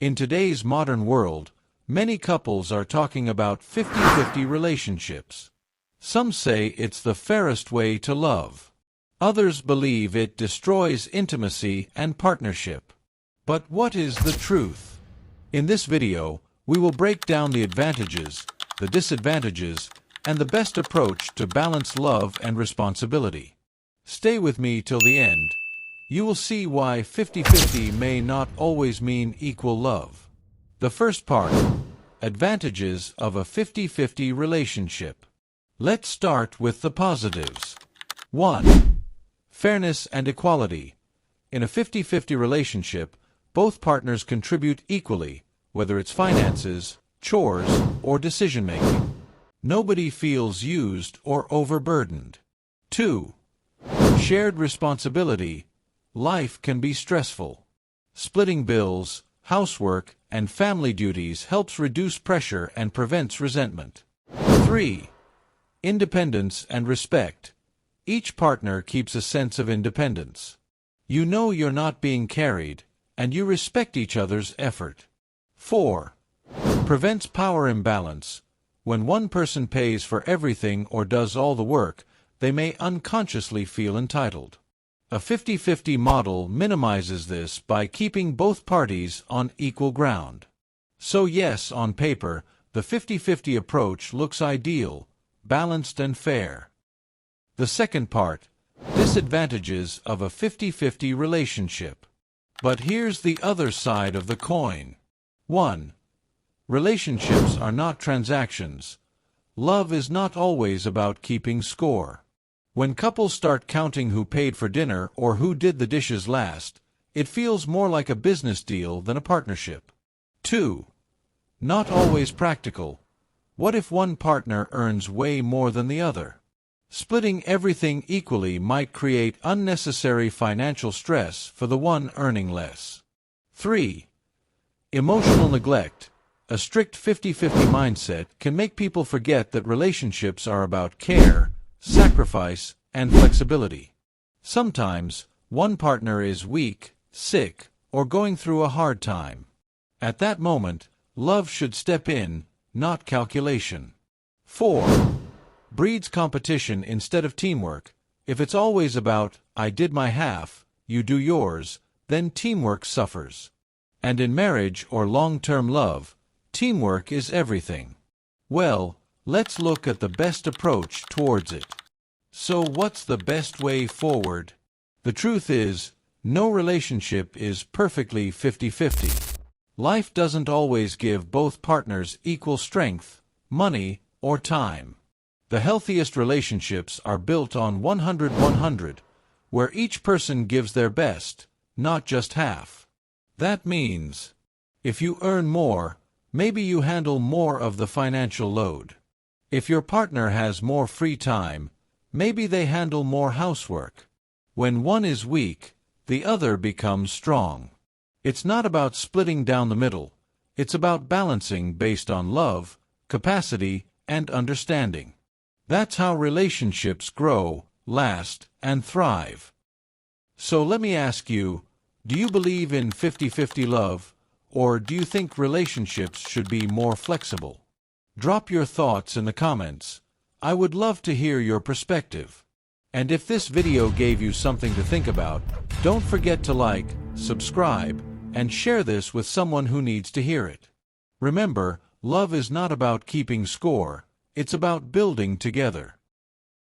In today's modern world, many couples are talking about 50-50 relationships. Some say it's the fairest way to love. Others believe it destroys intimacy and partnership. But what is the truth? In this video, we will break down the advantages, the disadvantages, and the best approach to balance love and responsibility. Stay with me till the end. You will see why 50-50 may not always mean equal love. The first part, advantages of a 50-50 relationship. Let's start with the positives. 1. Fairness and equality. In a 50-50 relationship, both partners contribute equally, whether it's finances, chores, or decision-making. Nobody feels used or overburdened. 2. Shared responsibility. Life can be stressful. Splitting bills, housework, and family duties helps reduce pressure and prevents resentment. 3. Independence and respect. Each partner keeps a sense of independence. You know you're not being carried, and you respect each other's effort. 4. Prevents power imbalance. When one person pays for everything or does all the work, they may unconsciously feel entitled. A 50-50 model minimizes this by keeping both parties on equal ground. So yes, on paper, the 50-50 approach looks ideal, balanced and fair. The second part, disadvantages of a 50-50 relationship. But here's the other side of the coin. 1. Relationships are not transactions. Love is not always about keeping score. When couples start counting who paid for dinner or who did the dishes last, it feels more like a business deal than a partnership. 2. Not always practical. What if one partner earns way more than the other? Splitting everything equally might create unnecessary financial stress for the one earning less. 3. Emotional neglect. A strict 50-50 mindset can make people forget that relationships are about care, sacrifice, and flexibility. Sometimes, one partner is weak, sick, or going through a hard time. At that moment, love should step in, not calculation. 4. Breeds competition instead of teamwork. If it's always about, I did my half, you do yours, then teamwork suffers. And in marriage or long-term love, teamwork is everything. Well, let's look at the best approach towards it. So what's the best way forward? The truth is, no relationship is perfectly 50-50. Life doesn't always give both partners equal strength, money, or time. The healthiest relationships are built on 100-100, where each person gives their best, not just half. That means, if you earn more, maybe you handle more of the financial load. If your partner has more free time, maybe they handle more housework. When one is weak, the other becomes strong. It's not about splitting down the middle. It's about balancing based on love, capacity, and understanding. That's how relationships grow, last, and thrive. So let me ask you, do you believe in 50-50 love, or do you think relationships should be more flexible? Drop your thoughts in the comments. I would love to hear your perspective. And if this video gave you something to think about, don't forget to like, subscribe, and share this with someone who needs to hear it. Remember, love is not about keeping score, it's about building together.